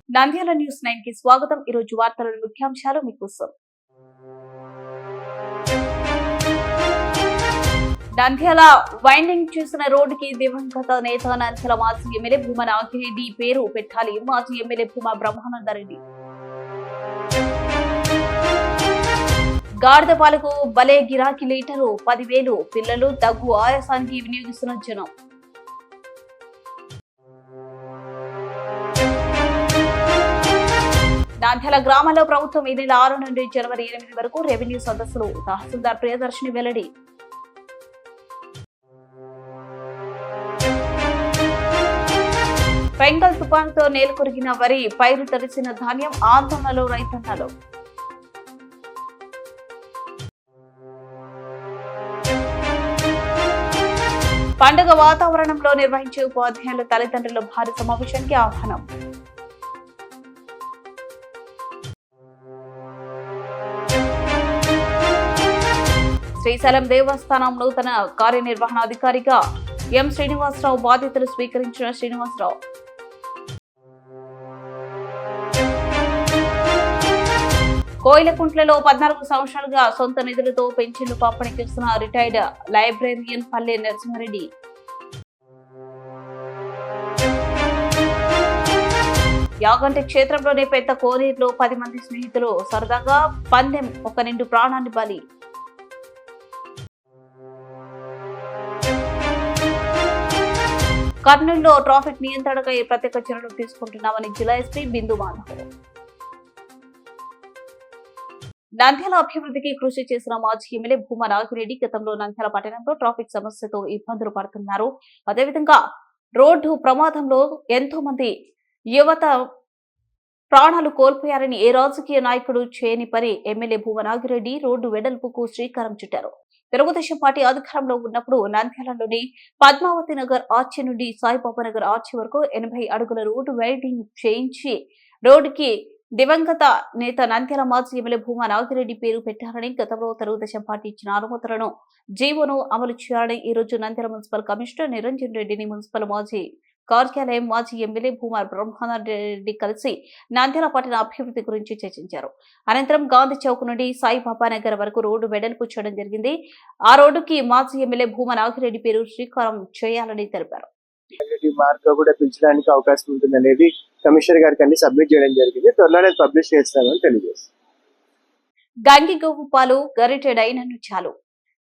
Nandyal news 9 కి స్వాగతం। ఈ రోజు వార్తలోని ముఖ్యాంశాలు మీకోసం। నంద్యాల వైండింగ్ చేసిన రోడ్డుకి దివంగత నేత నంద్యాల మాజీ ఎమ్మెల్యే భూమా నాగిరెడ్డి పేరు పెట్టాలి। మాజీ ఎమ్మెల్యే భూమా బ్రహ్మానందరెడ్డి। గాడిద పాలకు భలే గిరాకీ లీటరు 10,000। పిల్లలు దగ్గు ఆయాసానికి వినియోగిస్తున్న జనం। నంద్యాల గ్రామంలో ప్రభుత్వం ఈ నెల 6 నుండి జనవరి 8 వరకు రెవెన్యూ సదస్సులు। తహసీల్దార్ ప్రియదర్శిని వెల్లడి। బెంగాల్ తుపానుతో నేలకొరిగిన వరి, పైరు తడిసిన ధాన్యం, ఆందోళనలో రైతన్నలు। పండుగ వాతావరణంలో నిర్వహించే ఉపాధ్యాయుల తల్లిదండ్రుల భారీ సమావేశానికి ఆహ్వానం। శ్రీశైలం దేవస్థానం నూతన కార్యనిర్వహణాధికారిగా ఎం శ్రీనివాసరావు బాధ్యతలు స్వీకరించిన శ్రీనివాసరావు। కోయిలకుంట్లలో 14 సంవత్సరాలుగా సొంత నిధులతో పెన్షన్లు పంపిణీ చేస్తున్న రిటైర్డ్ లైబ్రేరియన్ పల్లె నరసింహారెడ్డి। యాగంటి క్షేత్రంలోని పెద్ద కోనేరులో 10 మంది స్నేహితులు సరదాగా పందెం, ఒక నిండు ప్రాణాన్ని బలి। కర్నూలులో ట్రాఫిక్ నియంత్రణకై ప్రత్యేక చర్యలు తీసుకుంటున్నామని జిల్లా ఎస్పీ బిందు మాధవ్। నంద్యాల అభివృద్ధికి కృషి చేసిన మాజీ ఎమ్మెల్యే భూమా నాగిరెడ్డి గతంలో నంద్యాల పట్టణంలో ట్రాఫిక్ సమస్యతో ఇబ్బందులు పడుతున్నారు। అదేవిధంగా రోడ్డు ప్రమాదంలో ఎంతో మంది యువత ప్రాణాలు కోల్పోయారని ఏ రాజకీయ నాయకుడు చేయని పని ఎమ్మెల్యే భూమా నాగిరెడ్డి రోడ్డు వెడల్పుకు శ్రీకారం చుట్టారు। తెలుగుదేశం పార్టీ అధికారంలో ఉన్నప్పుడు నంద్యాలలోని పద్మావతి నగర్ ఆర్చి నుండి సాయిబాబా నగర్ ఆర్చి వరకు 80 అడుగుల రోడ్డు వైడింగ్ చేయించి రోడ్డుకి దివంగత నేత నంద్యాల మాజీ ఎమ్మెల్యే భూమా నాగిరెడ్డి పేరు పెట్టారని, గతంలో తెలుగుదేశం పార్టీ ఇచ్చిన అనుమతులను జీవోను అమలు చేయాలని ఈ రోజు నంద్యాల మున్సిపల్ కమిషనర్ నిరంజన్ రెడ్డిని మున్సిపల్ మాజీ కార్యాలయం మాజీ ఎమ్మెల్యే భూమా బ్రహ్మానందరెడ్డి కలిసి నంద్యాల పట్టణ అభివృద్ధి గురించి చర్చించారు। అనంతరం గాంధీ చౌక్ నుండి సాయిబాబా నగర్ వరకు రోడ్డు వెడల్పు చేయడం జరిగింది। ఆ రోడ్డుకి మాజీ ఎమ్మెల్యే భూమా నాగిరెడ్డి పేరు శ్రీకారం చేయాలని తెలిపారు। మార్క్ కూడా పిలిచడానికి అవకాశం ఉంటుందనేది కమిషనర్ గారికి అన్ని సబ్మిట్ చేయడం జరిగింది। త్వరలోనే పబ్లిష్ చేస్తామని తెలియజేస్తాం। గంగిగోవు పాలు గరిటెడైనను చాలు,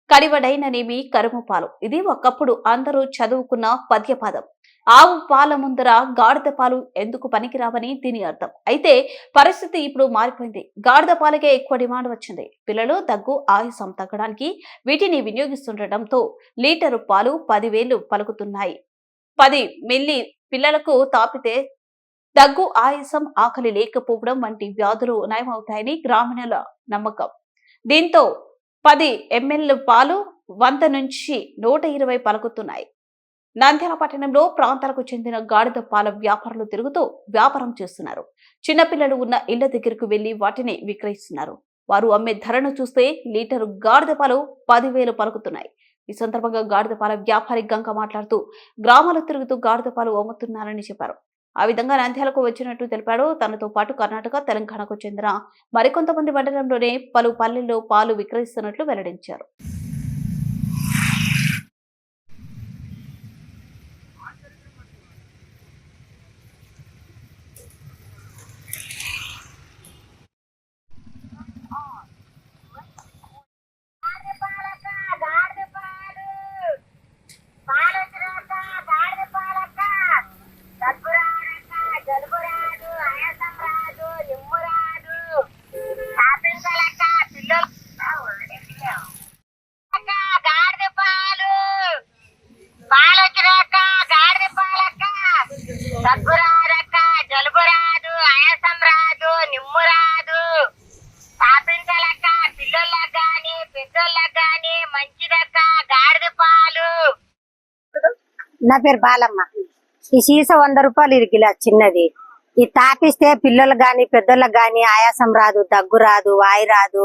కడివడైననేమి కరుము పాలు, ఇది ఒకప్పుడు అందరూ చదువుకున్న పద్యపాదం। ఆవు పాల ముందర గాడిద పాలు ఎందుకు పనికిరావని దీని అర్థం। అయితే పరిస్థితి ఇప్పుడు మారిపోయింది। గాడిద పాలకే ఎక్కువ డిమాండ్ వచ్చింది। పిల్లలు దగ్గు ఆయాసం తగ్గడానికి వీటిని వినియోగిస్తుండటంతో లీటరు పాలు 10,000 పలుకుతున్నాయి। 10 మిల్లీ పిల్లలకు తాపితే దగ్గు, ఆయాసం, ఆకలి లేకపోవడం వంటి వ్యాధులు నయమవుతాయని గ్రామీణుల నమ్మకం। దీంతో 10 ml పాలు 100 నుంచి 120 పలుకుతున్నాయి। నంద్యాల పట్టణంలో ప్రాంతాలకు చెందిన గాడిద పాల వ్యాపారులు తిరుగుతూ వ్యాపారం చేస్తున్నారు। చిన్నపిల్లలు ఉన్న ఇళ్ల దగ్గరకు వెళ్లి వాటిని విక్రయిస్తున్నారు। వారు అమ్మే ధరను చూస్తే లీటరు గాడిద పాలు 10,000 పలుకుతున్నాయి। ఈ సందర్భంగా గాడిద పాల వ్యాపారి గంగ మాట్లాడుతూ గ్రామాలు తిరుగుతూ గాడిద పాలు అమ్ముతున్నారని చెప్పారు। ఆ విధంగా నంద్యాలకు వచ్చినట్టు తెలిపాడు। తనతో పాటు కర్ణాటక, తెలంగాణకు చెందిన మరికొంతమంది మండలంలోనే పలు పల్లెల్లో పాలు విక్రయిస్తున్నట్లు వెల్లడించారు। నా పేరు బాలమ్మ। ఈ సీస 100 రూపాయలు ఇది కిలో చిన్నది। ఈ తాపిస్తే పిల్లలకు గాని పెద్దలకు గాని ఆయాసం రాదు, దగ్గు రాదు, వాయి రాదు,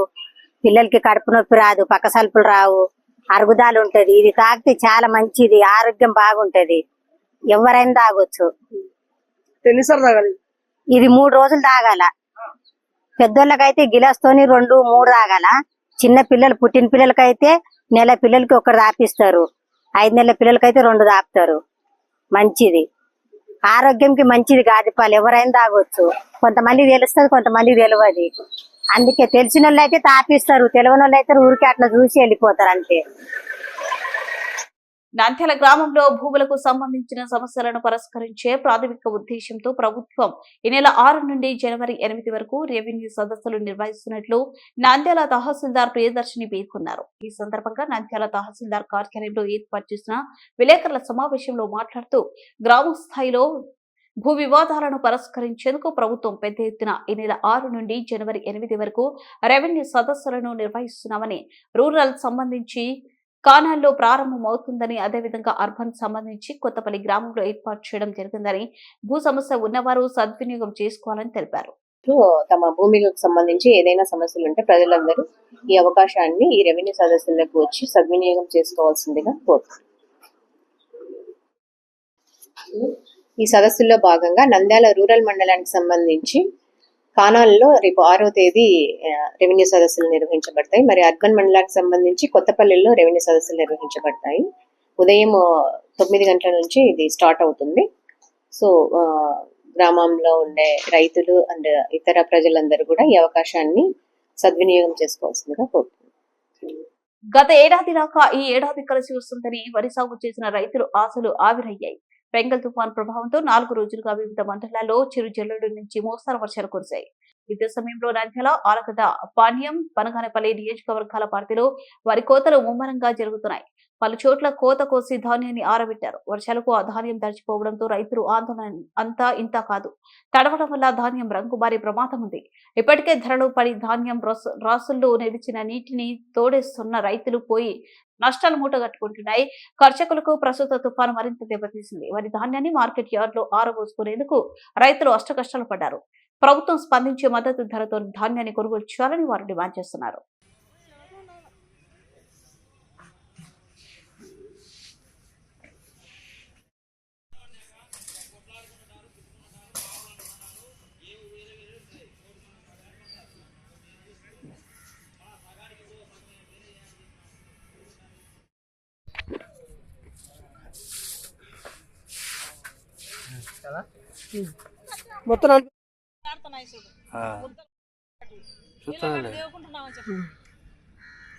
పిల్లలకి కడుపు నొప్పి రాదు, పక్క సల్పులు రావు, అరుగుదాలు ఉంటది। ఇది తాగితే చాలా మంచిది, ఆరోగ్యం బాగుంటది, ఎవరైనా తాగొచ్చు। ఎన్నిసార్లు తాగాలి? ఇది 3 రోజులు తాగాల. పెద్దోళ్ళకైతే గిలాస్తోని 2, 3 తాగాల. చిన్న పిల్లలు పుట్టిన పిల్లలకైతే నెల పిల్లలకి 1 తాపిస్తారు. 5 నెలల పిల్లలకైతే 2 తాపుతారు. మంచిది, ఆరోగ్యంకి మంచిది గాదిపాలు. ఎవరైనా తాగొచ్చు. కొంతమందికి తెలుస్తుంది, కొంతమందికి తెలియదు. అందుకే తెలిసిన వాళ్ళు అయితే తాపిస్తారు, తెలియని వాళ్ళు అయితే ఊరికి అట్లా చూసి వెళ్ళిపోతారు అంతే. నంద్యాల గ్రామంలో భూములకు సంబంధించిన సమస్యలను పరిష్కరించే ప్రాథమిక ఉద్దేశంతో ప్రభుత్వం ఈ నెల 6 నుండి జనవరి 8 వరకు రెవెన్యూ సదస్సులు నిర్వహిస్తున్నట్లు నంద్యాల తహసీల్దార్ ప్రియదర్శిని పేర్కొన్నారు. ఈ సందర్భంగా నంద్యాల తహసీల్దార్ కార్యాలయంలో ఏర్పాటు చేసిన విలేకరుల సమావేశంలో మాట్లాడుతూ గ్రామ స్థాయిలో భూ వివాదాలను పరిష్కరించేందుకు ప్రభుత్వం పెద్ద ఎత్తున ఈ నెల 6 నుండి జనవరి 8 వరకు రెవెన్యూ సదస్సులను నిర్వహిస్తున్నామని, రూరల్ సంబంధించి కానాల్లో ప్రారంభమవుతుందని, అదేవిధంగా అర్బన్ సంబంధించి కొత్తపల్లి గ్రామంలో ఏర్పాటు చేయడం జరిగిందని, భూ సమస్య ఉన్నవారు సద్వినియోగం చేసుకోవాలని తెలిపారు. తమ భూమికి సంబంధించి ఏదైనా సమస్యలు ఉంటే ప్రజలందరూ ఈ అవకాశాన్ని ఈ రెవెన్యూ సదస్సులకు వచ్చి సద్వినియోగం చేసుకోవాల్సిందిగా కోరుతున్నాను. ఈ సదస్సుల్లో భాగంగా నంద్యాల రూరల్ మండలానికి సంబంధించి కానాల్లో రేపు 6వ తేదీ రెవెన్యూ సదస్సులు నిర్వహించబడతాయి. మరి అర్బన్ మండలానికి సంబంధించి కొత్తపల్లిలో రెవెన్యూ సదస్సులు నిర్వహించబడతాయి. ఉదయం 9 గంటల నుంచి ఇది స్టార్ట్ అవుతుంది. సో గ్రామంలో ఉండే రైతులు అండ్ ఇతర ప్రజలందరూ కూడా ఈ అవకాశాన్ని సద్వినియోగం చేసుకోవాల్సిందిగా కోరుతున్నాను. గత ఏడాది దాకా ఈ ఏడాది కలిసి వస్తుందని వరి సాగు చేసిన రైతులు ఆశలు ఆవిరయ్యాయి. బెంగల్ తుఫాన్ ప్రభావంతో 4 రోజులుగా వివిధ మండలాల్లో చిరుజల్లుల నుంచి మోస్తరు వర్షాలు కురిశాయి. ఇదే సమయంలో నంద్యాల, ఆలగడ్డ, పాణ్యం, పనగానపల్లి నియోజకవర్గాల పరిధిలో వరి కోతలు ముమ్మరంగా జరుగుతున్నాయి. పలు చోట్ల కోత కోసి ధాన్యాన్ని ఆరబెట్టారు. వర్షాలకు ఆ ధాన్యం తడిచిపోవడంతో రైతులు ఆందోళన అంతా ఇంతా కాదు. తడవడం వల్ల ధాన్యం రంగు మారే ప్రమాదం ఉంది. ఇప్పటికే ధరలు పడి ధాన్యం రాసుల్లో నిలిచిన నీటిని తోడేస్తున్న రైతులు పోయి నష్టాలు మూటగట్టుకుంటున్నాయి. కర్షకులకు ప్రస్తుత తుఫాను మరింత దెబ్బతీసింది. వారి ధాన్యాన్ని మార్కెట్ యార్డ్ లో ఆరబోసుకునేందుకు రైతులు అష్టకష్టాలు పడ్డారు. ప్రభుత్వం స్పందించే మద్దతు ధరతో ధాన్యాన్ని కొనుగోలు చేయాలని వారు డిమాండ్ చేస్తున్నారు. మొత్తం చూస్తానండి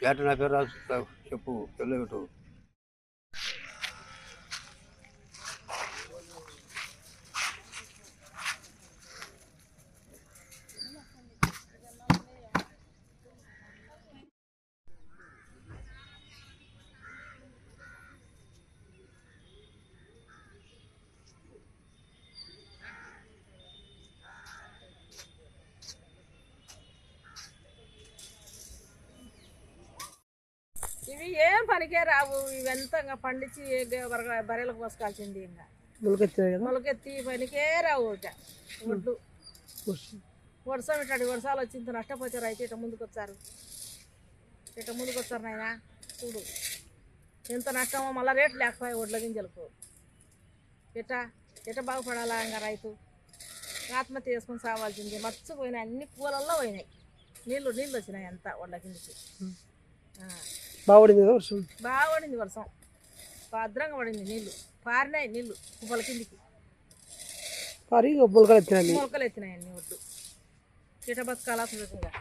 ఏట నా పేరు రాసు చెప్పు తెల్లగట్టు. ఇవి ఏం పనికే రావు. ఇవంతా పండించి బర్రెలకు పోసుకోవాల్సింది. ఇంకా మొలకెత్తి పనికే రావు. ఒడ్లు వర్షం ఇట్లాంటి వర్షాలు వచ్చింది నష్టపోతారు. అయితే ఇట్లా ముందుకు వచ్చారు నాయన. చూడు ఎంత నష్టమో. మళ్ళీ రేట్లు లేకపోయాయి ఒడ్ల గింజలకు. ఎట్ట బాగుపడాలా ఇంకా రైతు? ఆత్మహత్య చేసుకొని సావాల్సింది. మర్చిపోయినాయి, అన్ని పూలల్లో పోయినాయి. నీళ్ళు వచ్చినాయి అంతా ఒడ్ల కిందకి. బాగుపడింది వర్షం, భద్రంగా పడింది. నీళ్లు పారినాయి, నీళ్లు పువ్వుల కిందికి మొలకలు ఎత్తినాయి అన్ని ఒడ్లు. చెట బతకాలా సులభంగా.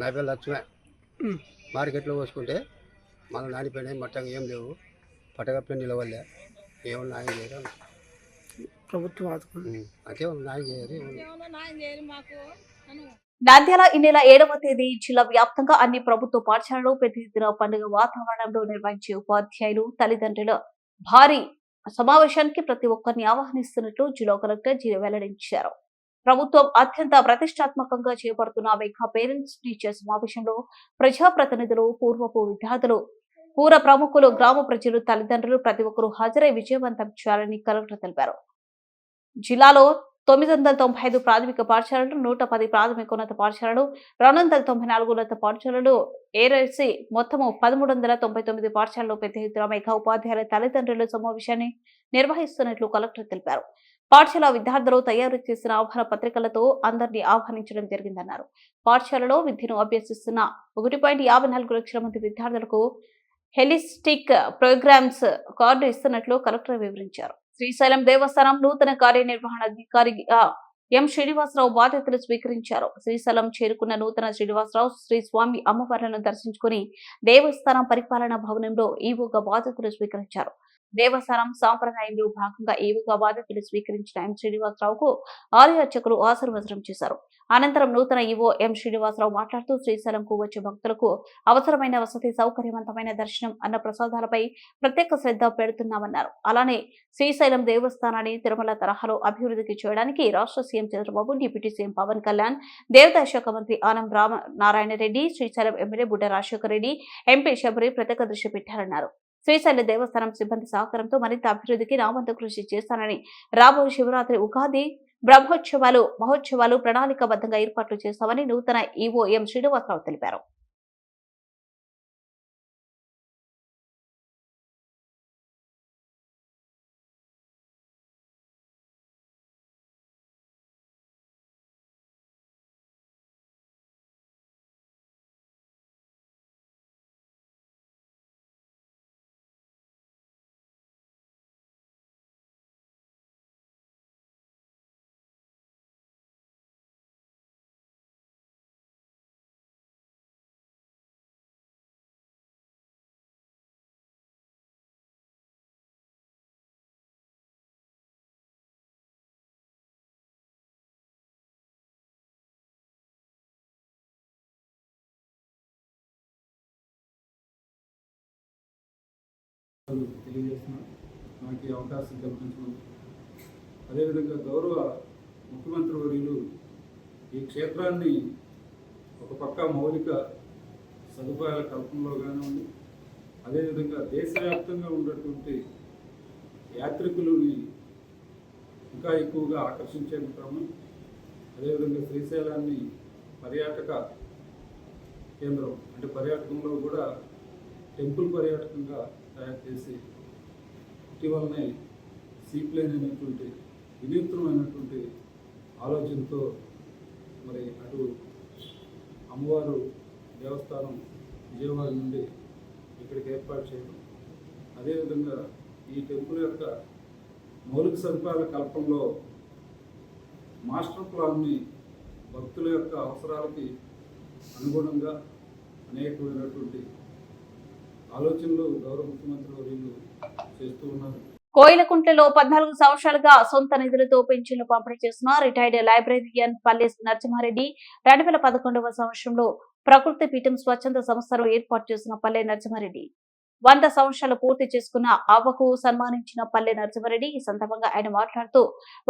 నా పేరు లక్ష్మే. మార్కెట్లో పోసుకుంటే మనం నానిపోయినాయి, మట్టంగా ఏం లేవు. పట్టగప్పిన నిలవలే, ఏమన్నా న్యాయం చేయరు. ప్రభుత్వం అంతే న్యాయం చేయరు మాకు. నంద్యాల ఈ నెల 7వ తేదీ జిల్లా వ్యాప్తంగా అన్ని ప్రభుత్వ పాఠశాలలో పెద్ద ఎత్తున పండుగ వాతావరణంలో నిర్వహించే ఉపాధ్యాయులు, తల్లిదండ్రుల భారీ సమావేశానికి ప్రతి ఒక్కరిని ఆహ్వానిస్తున్నట్లు జిల్లా కలెక్టర్ జి వెల్లడించారు. ప్రభుత్వం అత్యంత ప్రతిష్టాత్మకంగా చేపడుతున్న మెగా పేరెంట్స్ టీచర్ సమావేశంలో ప్రజాప్రతినిధులు, పూర్వపు విద్యార్థులు, పూర ప్రముఖులు, గ్రామ ప్రజలు, తల్లిదండ్రులు ప్రతి ఒక్కరూ హాజరై విజయవంతం చేయాలని కలెక్టర్ తెలిపారు. జిల్లాలో 995 ప్రాథమిక పాఠశాలలు, 110 ప్రాథమికోన్నత పాఠశాలలు, 294 ఉన్నత పాఠశాలలు ఏరేసి మొత్తము 1399 పాఠశాలలో పెద్ద ఎత్తున మెగా ఉపాధ్యాయుల తల్లిదండ్రుల సమావేశాన్ని నిర్వహిస్తున్నట్లు కలెక్టర్ తెలిపారు. పాఠశాల విద్యార్థులు తయారు చేసిన ఆహ్వాన పత్రికలతో అందరినీ ఆహ్వానించడం జరిగిందన్నారు. పాఠశాలలో విద్యను అభ్యసిస్తున్న 1.54 లక్షల మంది విద్యార్థులకు హెలిస్టిక్ ప్రోగ్రామ్స్ కార్డు ఇస్తున్నట్లు కలెక్టర్ వివరించారు. శ్రీశైలం దేవస్థానం నూతన కార్యనిర్వహణాధికారిగా ఎం శ్రీనివాసరావు బాధ్యతలు స్వీకరించారు. శ్రీశైలం చేరుకున్న నూతన శ్రీనివాసరావు శ్రీ స్వామి అమ్మవార్లను దర్శించుకుని దేవస్థానం పరిపాలనా భవనంలో ఈవోగా బాధ్యతలు స్వీకరించారు. దేవస్థానం సాంప్రదాయంలో భాగంగా ఈవోగా బాధ్యతలు స్వీకరించిన ఎం శ్రీనివాసరావుకు ఆలయ అర్చకులు ఆశీర్వచనం చేశారు. అనంతరం నూతన ఈవో ఎం శ్రీనివాసరావు మాట్లాడుతూ శ్రీశైలంకు వచ్చే భక్తులకు అవసరమైన వసతి సౌకర్యవంతమైన దర్శనం, అన్న ప్రసాదాలపై ప్రత్యేక శ్రద్ధ పెడుతున్నామన్నారు. అలానే శ్రీశైలం దేవస్థానాన్ని తిరుమల తరహాలో అభివృద్ధికి చేయడానికి రాష్ట్ర CM Chandrababu, deputy CM Pavan Kalyan, దేవాదాయ శాఖ మంత్రి ఆనం రామనారాయణ రెడ్డి, శ్రీశైలం ఎమ్మెల్యే బుడ్డ రాజశేఖర రెడ్డి, ఎంపీ శబరి ప్రత్యేక దృష్టి పెట్టారన్నారు. శ్రీశైల దేవస్థానం సిబ్బంది సహకారంతో మరింత అభివృద్ధికి నా వంతు కృషి చేస్తానని, రాబోయే శివరాత్రి, ఉగాది, బ్రహ్మోత్సవాలు, మహోత్సవాలు ప్రణాళికాబద్ధంగా ఏర్పాట్లు చేస్తామని నూతన ఈవో ఎం శ్రీనివాసరావు తెలిపారు. తెలియజేస్తున్నాను. నాకు ఈ అవకాశం కల్పించినందుకు. అదేవిధంగా గౌరవ ముఖ్యమంత్రి వర్యులు ఈ క్షేత్రాన్ని ఒక పక్క మౌలిక సదుపాయాల కల్పనలో కానివ్వండి, అదేవిధంగా దేశవ్యాప్తంగా ఉన్నటువంటి యాత్రికులని ఇంకా ఎక్కువగా ఆకర్షించే క్రమం, అదేవిధంగా శ్రీశైలాన్ని పర్యాటక కేంద్రం అంటే పర్యాటకంలో కూడా టెంపుల్ పర్యాటకంగా తయారు చేసి ఇటీవలనే సీప్లేన్ అనేటువంటి వినూత్నమైనటువంటి ఆలోచనతో మరి అటు అమ్మవారు దేవస్థానం విజయవాడ నుండి ఇక్కడికి ఏర్పాటు చేయడం, అదేవిధంగా ఈ టెంపుల్ యొక్క మౌలిక సదుపాయాల కల్పనలో మాస్టర్ ప్లాన్ని భక్తుల యొక్క అవసరాలకి అనుగుణంగా అనేకమైనటువంటి ఆలోచనలు గౌరవ ముఖ్యమంత్రి వర్యులు చేస్తూ ఉన్నారు. కోయిలకుంట్లలో 14 సంవత్సరాలుగా సొంత నిధులతో పెన్షన్లు పంపిణీ చేసిన రిటైర్డ్ లైబ్రేరియన్ పల్లె నరసింహారెడ్డి 2011వ సంవత్సరంలో ప్రకృతి పీఠం స్వచ్ఛంద సంస్థను ఏర్పాటు చేసిన పల్లె నరసింహారెడ్డి 100 సంవత్సరాలు పూర్తి చేసుకున్న అవ్వకు సన్మానించిన పల్లె నరసింహారెడ్డి. ఈ సందర్భంగా ఆయన మాట్లాడుతూ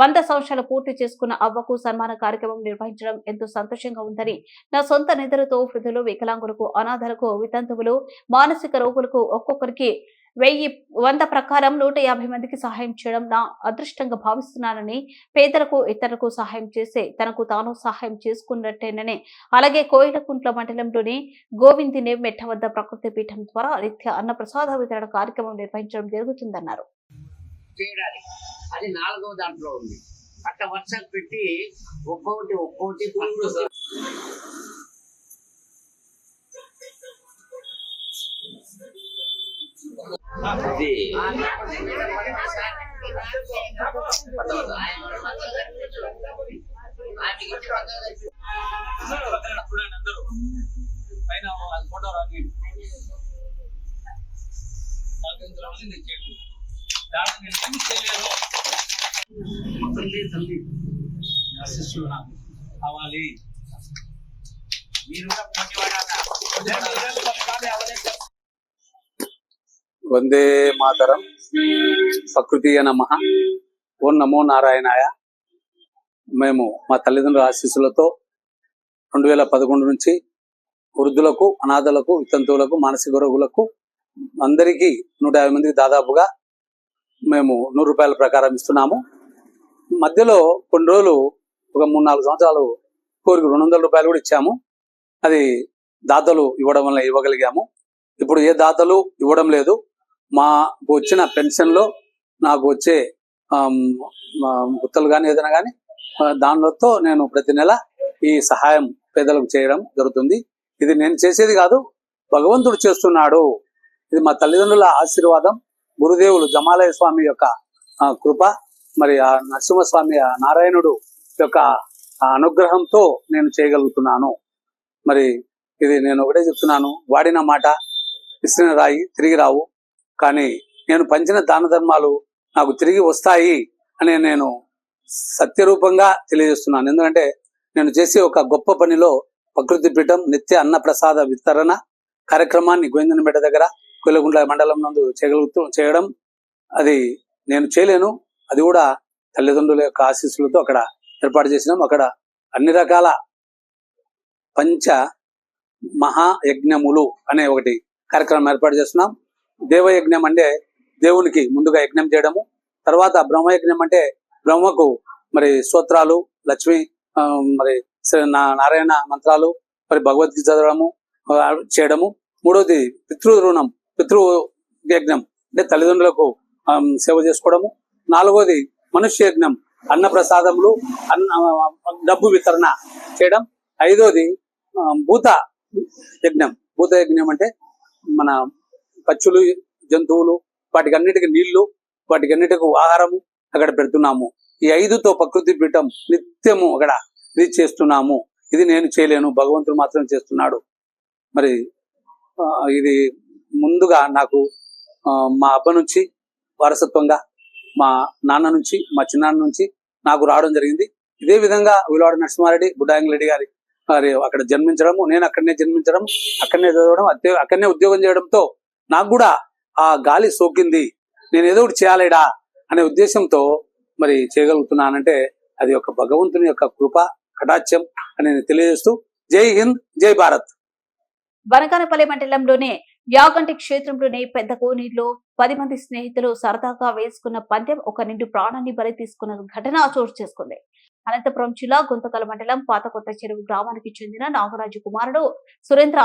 100 సంవత్సరాలు పూర్తి చేసుకున్న అవ్వకు సన్మాన కార్యక్రమం నిర్వహించడం ఎంతో సంతోషంగా ఉందని, నా సొంత నిధులతో వృద్ధులు, వికలాంగులకు, అనాథలకు, వితంతువులు, మానసిక రోగులకు ఒక్కొక్కరికి 100 ప్రకారం 150 మందికి సహాయం చేయడం నా అదృష్టంగా భావిస్తున్నానని, పేదలకు, ఇతరులకు సహాయం చేసే తనకు తాను సహాయం చేసుకున్నట్టేనని, అలాగే కోయిలకుంట్ల మండలంలోని గోవిందినే మెట్ట వద్ద ప్రకృతి పీఠం ద్వారా నిత్య అన్న ప్రసాద వితరణ కార్యక్రమం నిర్వహించడం జరుగుతుందన్నారు. అది 4వ దాంట్లో ఉంది. అట్లా వర్షం పెట్టి ఒక్కొక్కటి కావాలి. మీరు వందే మాతరం. ప్రకృతియ నమః. ఓం నమో నారాయణాయ. మేము మా తల్లిదండ్రుల ఆశీస్సులతో 2011 నుంచి వృద్ధులకు, అనాథలకు, వితంతువులకు, మానసిక రోగులకు అందరికీ 150 మందికి దాదాపుగా మేము 100 రూపాయల ప్రకారం ఇస్తున్నాము. మధ్యలో కొన్ని రోజులు ఒక 3-4 సంవత్సరాలు కోరికి 200 రూపాయలు కూడా ఇచ్చాము. అది దాతలు ఇవ్వడం వల్ల ఇవ్వగలిగాము. ఇప్పుడు ఏ దాతలు ఇవ్వడం లేదు. మాకు వచ్చిన పెన్షన్లో నాకు వచ్చే గుత్తలు కానీ ఏదైనా కానీ దానితో నేను ప్రతి నెల ఈ సహాయం పేదలకు చేయడం జరుగుతుంది. ఇది నేను చేసేది కాదు, భగవంతుడు చేస్తున్నాడు. ఇది మా తల్లిదండ్రుల ఆశీర్వాదం, గురుదేవులు జమాలయ స్వామి యొక్క కృప, మరి ఆ నరసింహస్వామి నారాయణుడు యొక్క అనుగ్రహంతో నేను చేయగలుగుతున్నాను. మరి ఇది నేను ఒకటే చెప్తున్నాను, వాడిన మాట విసిరిన రాయి తిరిగి రావు, కానీ నేను పంచిన దాన ధర్మాలు నాకు తిరిగి వస్తాయి అని నేను సత్యరూపంగా తెలియజేస్తున్నాను. ఎందుకంటే నేను చేసే ఒక గొప్ప పనిలో ప్రకృతి పీఠం నిత్య అన్న ప్రసాద వితరణ కార్యక్రమాన్ని గోవిందనపేట దగ్గర కొల్లగుంట్ల మండలం నందు చేయడం అది నేను చేయలేను. అది కూడా తల్లిదండ్రుల యొక్క ఆశీస్సులతో అక్కడ ఏర్పాటు చేసినాం. అక్కడ అన్ని రకాల పంచ మహాయజ్ఞములు అనే ఒకటి కార్యక్రమం ఏర్పాటు చేస్తున్నాం. దేవయజ్ఞం అంటే దేవునికి ముందుగా యజ్ఞం చేయడము, తర్వాత బ్రహ్మయజ్ఞం అంటే బ్రహ్మకు మరి స్తోత్రాలు, లక్ష్మి మరి నారాయణ మంత్రాలు, మరి భగవద్గీత చదవడము చేయడము. మూడవది పితృ యజ్ఞం అంటే తల్లిదండ్రులకు సేవ చేసుకోవడము. నాలుగోది మనుష్య యజ్ఞం, అన్న ప్రసాదములు, డబ్బు వితరణ చేయడం. ఐదోది భూత యజ్ఞం అంటే మన పక్షులు, జంతువులు, వాటికి అన్నిటికీ నీళ్లు, వాటికి అన్నిటికీ ఆహారము అక్కడ పెడుతున్నాము. ఈ 5తో ప్రకృతి పీఠం నిత్యము అక్కడ ఇది చేస్తున్నాము. ఇది నేను చేయలేను, భగవంతుడు మాత్రం చేస్తున్నాడు. మరి ఇది ముందుగా నాకు మా అబ్బ నుంచి వారసత్వంగా, మా నాన్న నుంచి, మా చిన్నాన్న నుంచి నాకు రావడం జరిగింది. ఇదే విధంగా విలువాడ నరసింహారెడ్డి, బుడ్డాయంగిరెడ్డి గారి అక్కడ జన్మించడము, నేను అక్కడనే జన్మించడం, అక్కడనే చదవడం, అక్కడనే ఉద్యోగం చేయడంతో నాకు కూడా ఆ గాలి సోకింది. నేను ఏదో ఒకటి చేయాలేడా అనే ఉద్దేశంతో మరి చేయగలుగుతున్నానంటే అది ఒక భగవంతుని యొక్క కృప కటాక్షం అని నేను తెలియజేస్తూ జై హింద్, జై భారత్. బనకానపల్లి మండలంలోనే యాగంటి క్షేత్రంలోని పెద్ద కోనేరులో 10 మంది స్నేహితులు సరదాగా వేసుకున్న పందెం ఒక నిండు ప్రాణాన్ని బలి తీసుకున్న ఘటన చోటు చేసుకుంది. అనంతపురం జిల్లా గుంతకల్ మండలం పాత కొత్త చెరువు గ్రామానికి చెందిన నాగరాజు కుమారుడు సురేంద్ర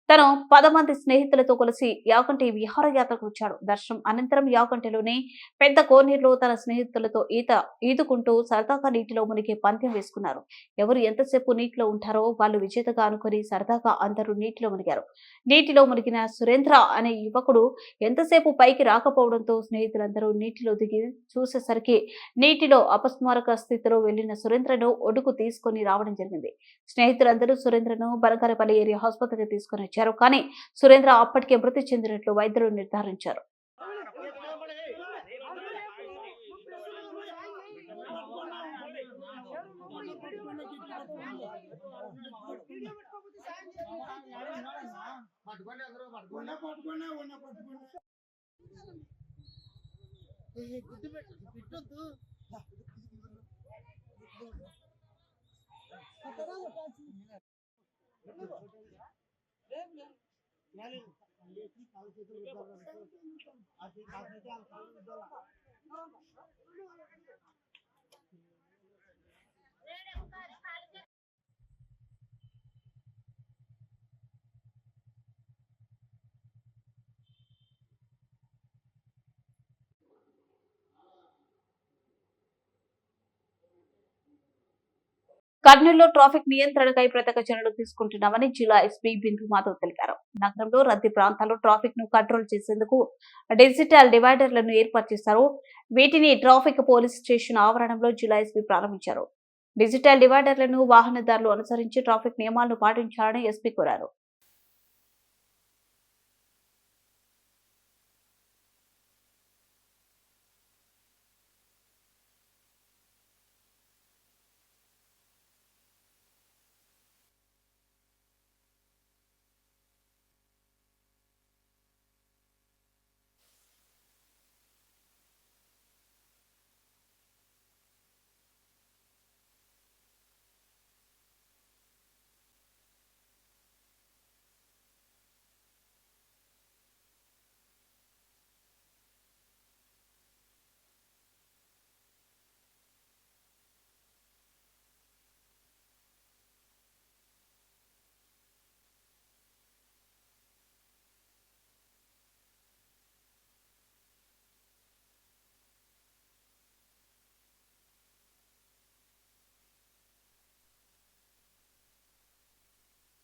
తను 10 మంది స్నేహితులతో కలిసి యాగంటి విహారయాత్రకు వచ్చాడు. దర్శనం అనంతరం యాగంటిలోని పెద్ద కోనేరులో తన స్నేహితులతో ఈదుకుంటూ సరదాగా నీటిలో మునిగే పందెం వేసుకున్నారు. ఎవరు ఎంతసేపు నీటిలో ఉంటారో వాళ్ళు విజేతగా అనుకుని సరదాగా అందరూ నీటిలో మునిగారు. నీటిలో మునిగిన సురేంద్ర అనే యువకుడు ఎంతసేపు పైకి రాకపోవడంతో స్నేహితులందరూ నీటిలో దిగి చూసేసరికి నీటిలో అపస్మారక స్థితిలో వెళ్లిన సురేంద్రను ఒడుకు తీసుకుని రావడం జరిగింది. స్నేహితులందరూ సురేంద్రను బనకానపల్లి ఏరియా ఆసుపత్రికి తీసుకుని వచ్చారు. కానీ సురేంద్ర అప్పటికే మృతి చెందినట్లు వైద్యులు నిర్ధారించారు. కర్నూలులో ట్రాఫిక్ నియంత్రణకై ప్రత్యేక చర్యలు తీసుకుంటున్నామని జిల్లా ఎస్పీ బిందు మాధవ్ తెలిపారు. నగరంలో రద్దీ ప్రాంతాల్లో ట్రాఫిక్ ను కంట్రోల్ చేసేందుకు డిజిటల్ డివైడర్లను ఏర్పాటు చేశారు. వీటిని ట్రాఫిక్ పోలీస్ స్టేషన్ ఆవరణంలో జిల్లా ఎస్పీ ప్రారంభించారు. డిజిటల్ డివైడర్లను వాహనదారులు అనుసరించి ట్రాఫిక్ నియమాలను పాటించాలని ఎస్పీ కోరారు.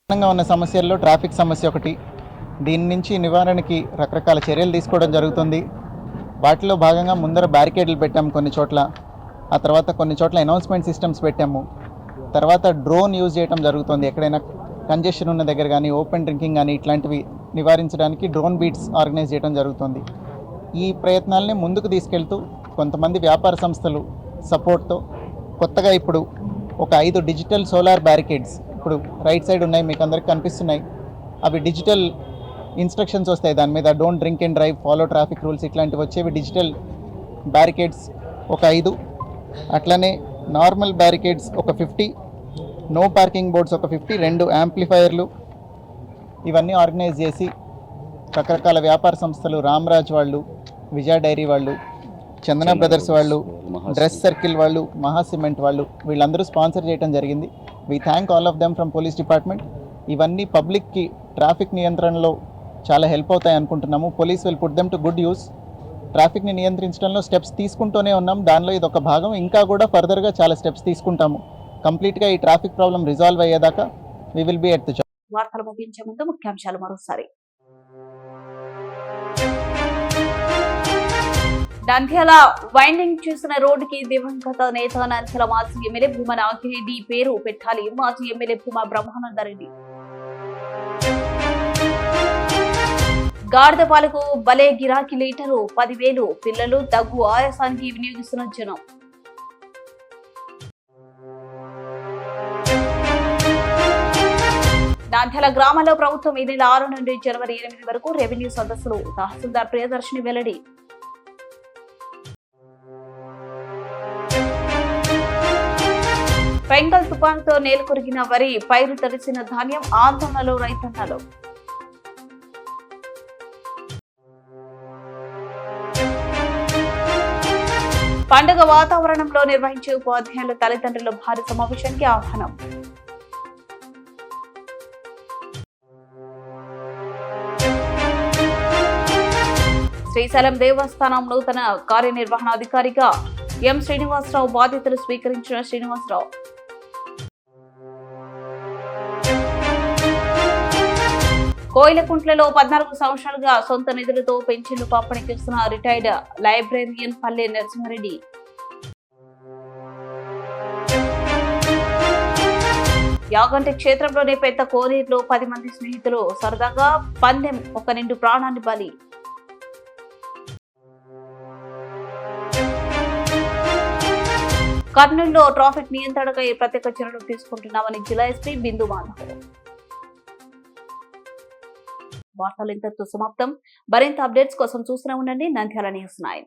ప్రధానంగా ఉన్న సమస్యల్లో ట్రాఫిక్ సమస్య ఒకటి. దీని నుంచి నివారణకి రకరకాల చర్యలు తీసుకోవడం జరుగుతుంది. వాటిలో భాగంగా ముందర బ్యారికేడ్లు పెట్టాము కొన్ని చోట్ల, ఆ తర్వాత కొన్ని చోట్ల అనౌన్స్మెంట్ సిస్టమ్స్ పెట్టాము. తర్వాత డ్రోన్ యూజ్ చేయడం జరుగుతుంది. ఎక్కడైనా కంజెషన్ ఉన్న దగ్గర కానీ ఓపెన్ డ్రింకింగ్ కానీ ఇట్లాంటివి నివారించడానికి డ్రోన్ బీట్స్ ఆర్గనైజ్ చేయడం జరుగుతుంది. ఈ ప్రయత్నాలని ముందుకు తీసుకెళ్తూ కొంతమంది వ్యాపార సంస్థలు సపోర్ట్తో కొత్తగా ఇప్పుడు ఒక 5 డిజిటల్ సోలార్ బ్యారికేడ్స్ ఇప్పుడు రైట్ సైడ్ ఉన్నాయి, మీకు అందరికీ కనిపిస్తున్నాయి. అవి డిజిటల్ ఇన్స్ట్రక్షన్స్ వస్తాయి, దాని మీద don't drink and drive, follow traffic rules ఇట్లాంటివి వచ్చేవి డిజిటల్ బ్యారికేడ్స్ ఒక 5, అట్లనే నార్మల్ బ్యారికేడ్స్ ఒక 50, నో పార్కింగ్ బోర్డ్స్ ఒక 50, 2 యాంప్లిఫైయర్లు ఇవన్నీ ఆర్గనైజ్ చేసి రకరకాల వ్యాపార సంస్థలు, రామ్రాజ్ వాళ్ళు, విజయ డైరీ వాళ్ళు, చందన బ్రదర్స్ వాళ్ళు, డ్రెస్ సర్కిల్ వాళ్ళు, మహా సిమెంట్ వాళ్ళు వీళ్ళందరూ స్పాన్సర్ చేయడం జరిగింది. We thank all of them from police department. ఇవన్నీ పబ్లిక్కి ట్రాఫిక్ నియంత్రణలో చాలా హెల్ప్ అవుతాయి అనుకుంటున్నాము. Police will put them to good use. ట్రాఫిక్ని నియంత్రించడంలో స్టెప్స్ తీసుకుంటూనే ఉన్నాం, దానిలో ఇది ఒక భాగం. ఇంకా కూడా ఫర్దర్గా చాలా స్టెప్స్ తీసుకుంటాము. కంప్లీట్గా ఈ ట్రాఫిక్ ప్రాబ్లం రిజాల్వ్ అయ్యేదాకా we will be at the job. వార్తలు ముగించే ముందు ముఖ్యాంశాలు మరోసారి. నంద్యాల వైండింగ్ చేసిన రోడ్డుకి దివంగత నేత నంద్యాల మాజీ ఎమ్మెల్యే భూమా నాగిరెడ్డి పేరు పెట్టాలి. మాజీ ఎమ్మెల్యే భూమా బ్రహ్మానందరెడ్డి. గాడిద పాలకు భలే గిరాకీ, లీటరు 10,000. పిల్లలు దగ్గు ఆయాసానికి వినియోగిస్తున్న జనం. నంద్యాల గ్రామంలో ప్రభుత్వం ఈ నెల 6 నుండి జనవరి 8 వరకు రెవెన్యూ సదస్సులు. తహసీల్దార్ ప్రియదర్శిని వెల్లడి. బెంగాల్ తుపానుతో నేలకొరిగిన వరి, పైరు తడిసిన ధాన్యం, ఆందోళనలో రైతన్నలు. పండుగ వాతావరణంలో నిర్వహించే ఉపాధ్యాయుల తల్లిదండ్రుల భారీ సమావేశానికి ఆహ్వానం. శ్రీశైలం దేవస్థానం నూతన కార్యనిర్వహణాధికారిగా ఎం శ్రీనివాసరావు బాధ్యతలు స్వీకరించిన శ్రీనివాసరావు. కోయిలకుంట్లలో 14 సంవత్సరాలుగా సొంత నిధులతో పెన్షన్లు పంపిణీ చేస్తున్న రిటైర్డ్ లైబ్రేరియన్ పల్లె నరసింహారెడ్డి. యాగంటి క్షేత్రంలోని పెద్ద కోనేరులో 10 మంది స్నేహితులు సరదాగా పందెం, ఒక నిండు ప్రాణాన్ని బలి. కర్నూలులో ట్రాఫిక్ నియంత్రణకై ప్రత్యేక చర్యలు తీసుకుంటున్నామని జిల్లా ఎస్పీ బిందు మాధవ్. వార్తలు ఇంతటితో సమాప్తం. మరింత అప్డేట్స్ కోసం చూస్తూనే ఉండండి నంద్యాల న్యూస్ 9.